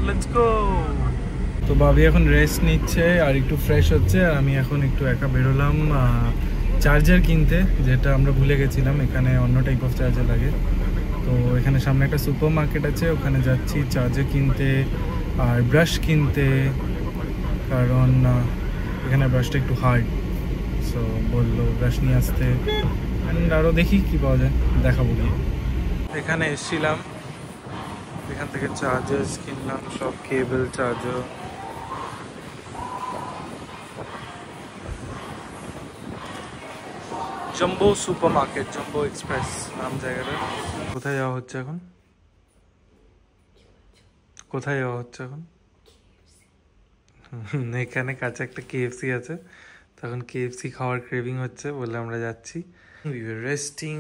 Let's go. তো ভাবি এখন রেস্ট নিচ্ছে আর একটু ফ্রেশ হচ্ছে, আর আমি এখন একটু একা বেরোলাম চার্জার কিনতে, যেটা আমরা ভুলে গেছিলাম। এখানে অন্য টাইপ অফ চার্জার লাগে। তো এখানে সামনে একটা সুপার মার্কেট আছে, ওখানে যাচ্ছি চার্জার কিনতে আর ব্রাশ কিনতে, কারণ এখানে ব্রাশটা একটু হার্ড। সো বললো ব্রাশ নিয়ে আসতে, অ্যান্ড আরও দেখি কী পাওয়া যায়, দেখাবো গিয়ে। এখানে এসেছিলাম, এখান থেকে চার্জার্স কিনলাম, সব কেবল charger. Jumbo super market, jumbo express নাম জায়গাটা। কোথায় যাওয়া হচ্ছে এখন? কোথায় যাওয়া হচ্ছে এখন? এখানে কাছে একটা কেএফসি আছে, তখন কেএফসি খাওয়ার ক্রেভিং হচ্ছে বলে আমরা যাচ্ছি। We are resting.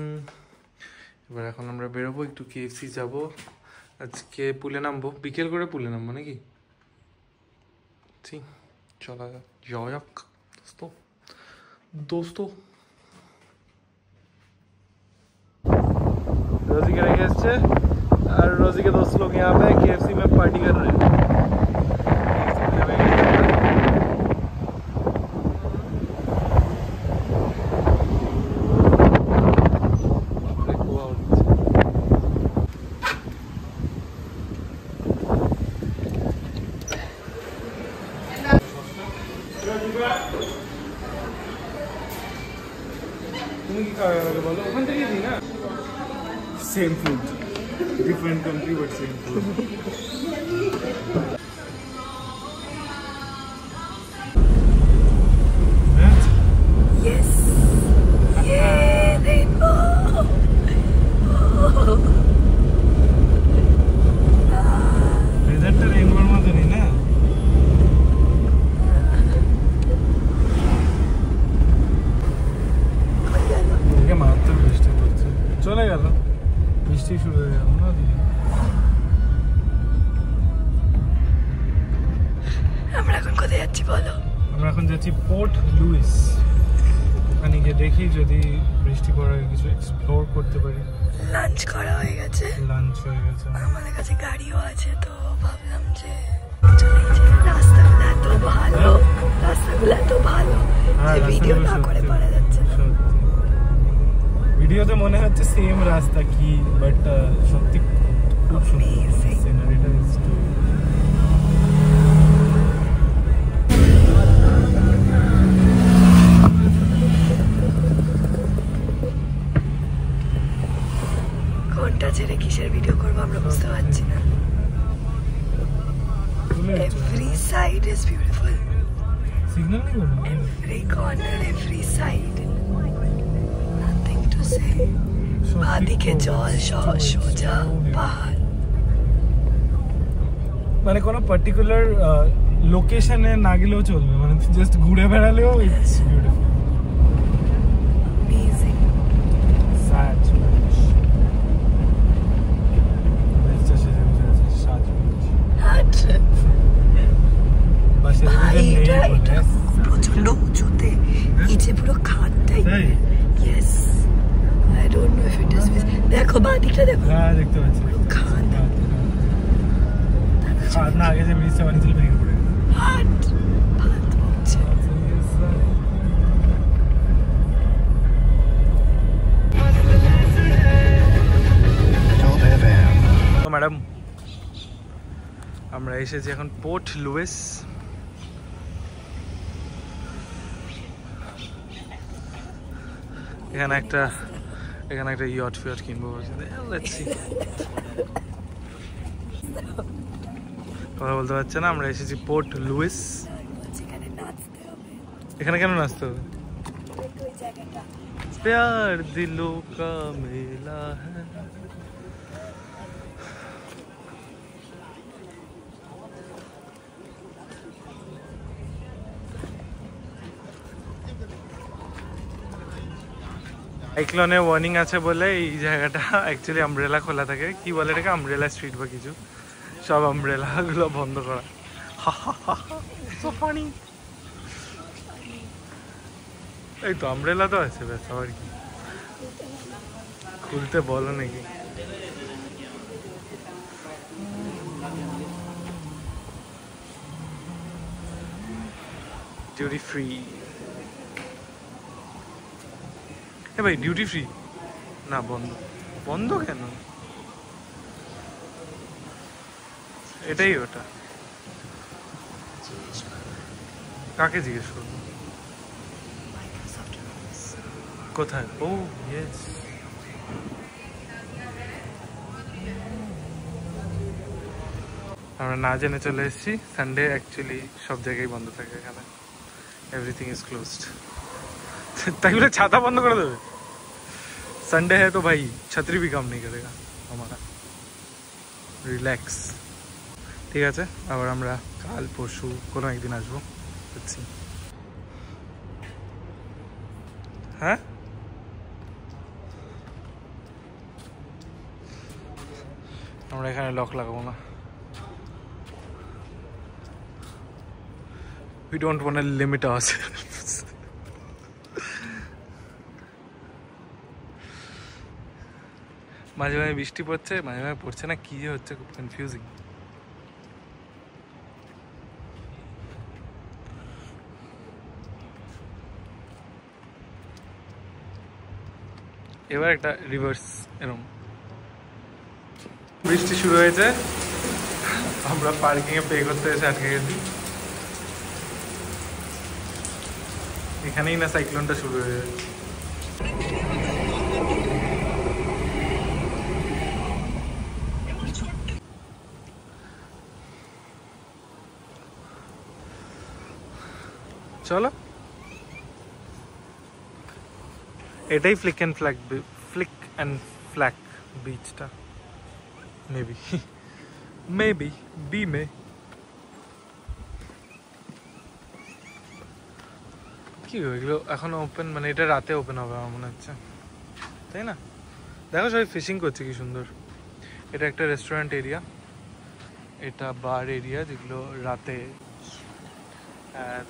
এবার এখন আমরা বেরোবো, একটু কেএফসি যাব। আজকে পুলে নামবো, বিকেল করে পুলে নামবো নাকি? ঠিক, চলা যাওয়া যাক दोस्तों। रोजी के रह गए और रोजी के दोस्त लोग यहाँ पे केएफसी में पार्टी कर रहे हैं। Same food, different country but same food. Yes. Yeah, rainbow. Weather to rainbow মতো নেই না? ওকে মাত্র বৃষ্টি পড়ছে, চলে গেল। বৃষ্টি শুরু হয়ে গেল না? আমরা এখন কোথায় যাচ্ছি বলো? আমরা এখন যাচ্ছি পোর্ট লুইস। ওখানে গিয়ে দেখি যদি বৃষ্টি পড়ার কিছু এক্সপ্লোর করতে পারি। লাঞ্চ করা হয়ে গেছে, লাঞ্চ হয়ে গেছে, আমাদের কাছে গাড়িও আছে, তো ভাবলাম যে রাস্তাগুলো এত ভালো, রাস্তাগুলো এত ভালো যে ভিডিও না করে পারা যাচ্ছে না। ভিডিওতে মনে হচ্ছে সেম রাস্তা কি, বাট সত্যি খুব সুন্দর সিনারিটা। কোনটা ছেড়ে কিসের ভিডিও করবো আমরা বুঝতে পারছি না। Every side is beautiful. Signal নেই বলো? Every corner, every side. Nothing to say. বাদিকে জল, সোজা পাহাড়। মানে কোনো পার্টিকুলার লোকেশনে না গেলেও চলবে, মানে জাস্ট ঘুরে বেড়ালেও ইটস বিউটিফুল। Amazing. সাজ প্রচন্ড উঁচুতে, নিচে পুরো খাদটাই। Yes. I don't know if it is. দেখো বাদিকটা দেখো। হ্যাঁ দেখতে পাচ্ছি, খাদ। খাদ না, আগে যে ব্রিজটা বানিয়েছিল ভেঙে পড়ে গেছে। হাট ভাত হচ্ছে। তো ম্যাডাম, আমরা এসেছি এখন পোর্ট লুইস। এখানে একটা ইয়ট ফিয়ট কিনবো। কথা বলতে পারছে না। আমরা এসেছি পোর্ট লুইস। এখানে কেন নাচতে হবে? प्यार दिलों का मेला है। সাইক্লোনে ওয়ার্নিং আছে বলে এই জায়গাটা অ্যাকচুয়ালি আমব্রেলা খোলা থাকে। কি বলে এটাকে, আমব্রেলা স্ট্রিট বা কিছু, সব আমব্রেলা গুলো বন্ধ করা। So funny. এই তো আমব্রেলা তো আছে, ব্যাস আবার কি, খুলতে বলো নাকি? Duty free. এ ভাই ডিউটি ফ্রি না, বন্ধ। বন্ধ কেন? এটাই ওটা। কাকে জিজ্ঞেস করবো? কোথায়? ও ইয়েস। আমরা না জেনে চলে এসেছি। সানডে অ্যাকচুয়ালি সব জায়গায় বন্ধ থাকে এখানে, এভরিথিং ইজ ক্লোজড। তাই বলে ছাতা বন্ধ করে দেবে? संडे है तो भाई छतरी भी काम नहीं करेगा हमारा। रिलैक्स। ঠিক আছে, আবার আমরা কাল পরশু কোনো একদিন আসবো। বুঝছি। হ্যাঁ, আমরা এখানে লক লাগাবো না। We don't want to limit ourselves. মাঝে মাঝে বৃষ্টি পড়ছে, মাঝে মাঝে পড়ছে না, কি যে হচ্ছে, খুব কনফিউজিং। এবার একটা রিভার্স এরকম বৃষ্টি শুরু হয়েছে, আমরা পার্কিং এ পে করতে এসে আটকে গেছি। এখানেই না সাইক্লোনটা শুরু হয়ে যাচ্ছে। চলো, এটাই ফ্লিক অ্যান্ড ফ্ল্যাক বিচটা। মেবি বি মে। কি এগুলো এখনো ওপেন? মানে এটা রাতে ওপেন হবে আমার মনে হচ্ছে, তাই না? দেখো সবাই ফিশিং করছে, কি সুন্দর। এটা একটা রেস্টুরেন্ট এরিয়া, এটা বার এরিয়া, যেগুলো রাতে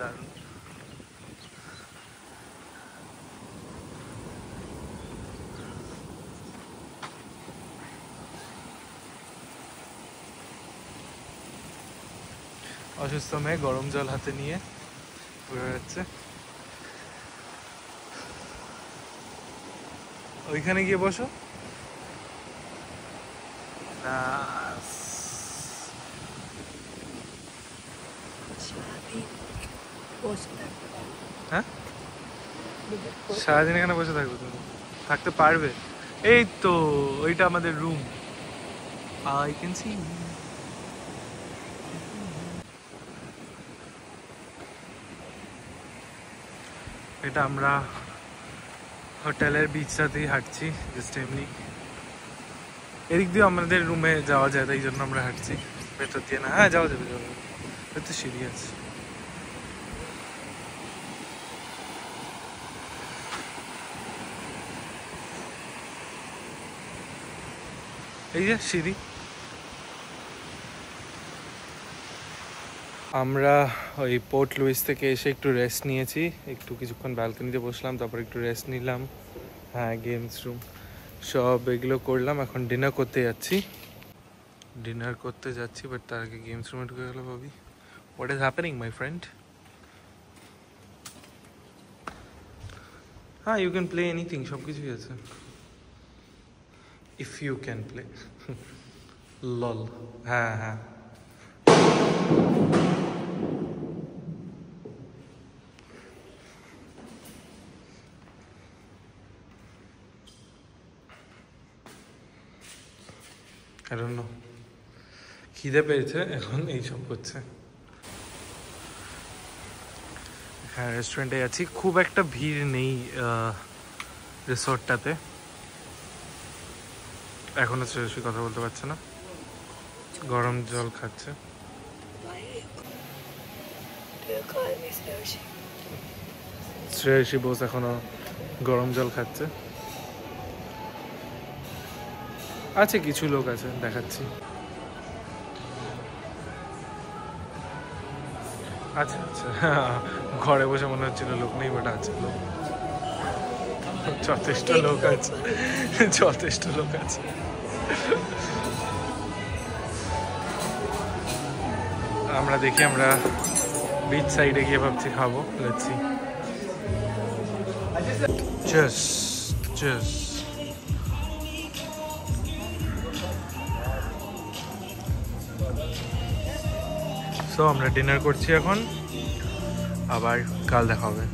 দারুণ। অসুস্থ মেয়ে গরম জল হাতে নিয়ে ঘুরে যাচ্ছে। ওইখানে গিয়ে বসো। হ্যাঁ, সারাদিন এখানে বসে থাকবে? তুমি থাকতে পারবে? এই তো ওইটা আমাদের রুম। I can see. এটা আমরা হোটেলের বিচটাতেই হাঁটছি, জাস্ট এমনি। এদিক দিয়ে আমাদের রুমে যাওয়া যায়, তাই জন্য আমরা হাঁটছি, ভেতর দিয়ে না। হ্যাঁ, যাওয়া যাবে, যাওয়া যাবে। তো সিঁড়ি আছে। এই যে সিঁড়ি। আমরা ওই পোর্ট লুইস থেকে এসে একটু রেস্ট নিয়েছি, একটু কিছুক্ষণ ব্যালকনিতে বসলাম, তারপর একটু রেস্ট নিলাম। হ্যাঁ, গেমস রুম সব এগুলো করলাম। এখন ডিনার করতে যাচ্ছি, বাট তার আগে গেমস রুমে ঢুকে গেল ভাবি। What is happening my friend? হ্যাঁ, ইউ ক্যান প্লে এনিথিং, সব কিছুই আছে। If you can play. Lol. হ্যাঁ হ্যাঁ, I don't know, খিদে পেয়েছে, এখন এইসব করছে। হ্যাঁ, রেস্টুরেন্টে আছি, খুব একটা ভিড় নেই রিসোর্টটাতে। এখনো শ্রেয়সী কথা বলতে পারছে না, গরম জল খাচ্ছে। শ্রেয়সী বোস এখনো গরম জল খাচ্ছে। আছে কিছু লোক আছে, দেখাচ্ছি। আচ্ছা আচ্ছা, ঘরে বসে মনে হচ্ছিল লোক নেই, বাট আছে লোক, যথেষ্ট লোক আছে, যথেষ্ট লোক আছে। আমরা দেখি আমরা বিচ সাইডে গিয়ে ভাবছি খাবো। Let's see. Cheers cheers. So আমরা ডিনার করছি এখন, আবার কাল দেখা হবে।